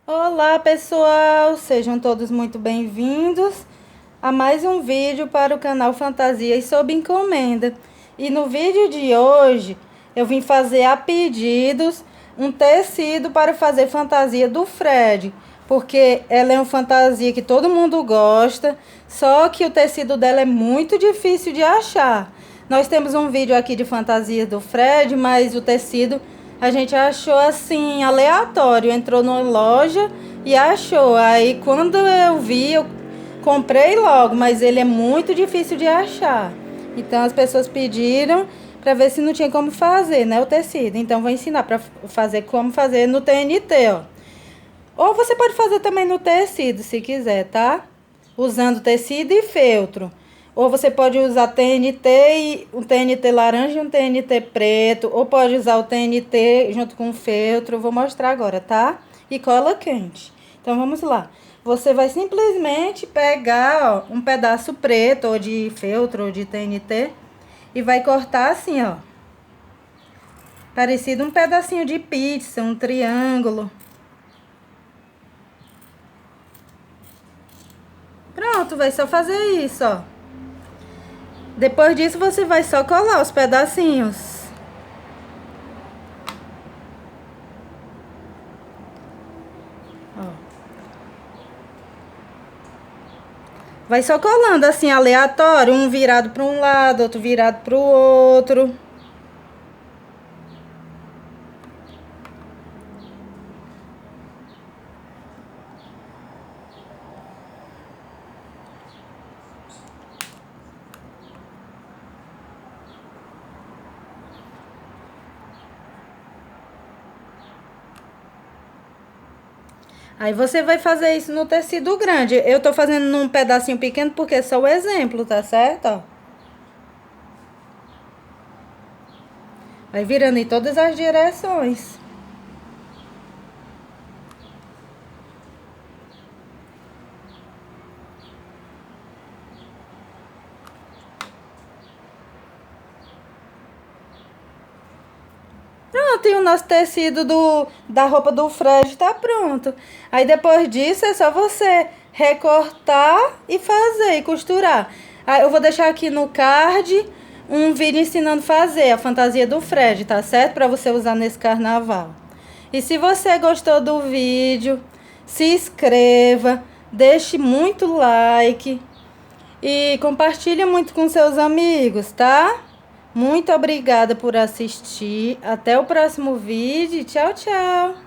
Olá, pessoal! Sejam todos muito bem-vindos a mais um vídeo para o canal Fantasias sob Encomenda. E no vídeo de hoje eu vim fazer a pedidos um tecido para fazer fantasia do Fred, porque ela é uma fantasia que todo mundo gosta, só que o tecido dela é muito difícil de achar. Nós temos um vídeo aqui de fantasia do Fred, mas o tecido a gente achou assim, aleatório. Entrou na loja e achou. Aí quando eu vi, eu comprei logo, mas ele é muito difícil de achar. Então as pessoas pediram para ver se não tinha como fazer, né, o tecido. Então vou ensinar para fazer como fazer no TNT, ó. Ou você pode fazer também no tecido, se quiser, tá? Usando tecido e feltro. Ou você pode usar TNT e um TNT laranja e um TNT preto. Ou pode usar o TNT junto com o feltro. Vou mostrar agora, tá? E cola quente. Então, vamos lá. Você vai simplesmente pegar, ó, um pedaço preto, ou de feltro, ou de TNT. E vai cortar assim, ó. Parecido um pedacinho de pizza, um triângulo. Pronto, vai só fazer isso, ó. Depois disso, você vai só colar os pedacinhos. Ó. Vai só colando assim, aleatório. Um virado para um lado, outro virado para o outro. Aí você vai fazer isso no tecido grande. Eu tô fazendo num pedacinho pequeno porque é só o exemplo, tá certo? Ó. Vai virando em todas as direções. Pronto, e o nosso tecido da roupa do Fred tá pronto. Aí depois disso é só você recortar e fazer, e costurar. Aí eu vou deixar aqui no card um vídeo ensinando a fazer a fantasia do Fred, tá certo? Pra você usar nesse carnaval. E se você gostou do vídeo, se inscreva, deixe muito like e compartilhe muito com seus amigos, tá? Muito obrigada por assistir. Até o próximo vídeo. Tchau, tchau.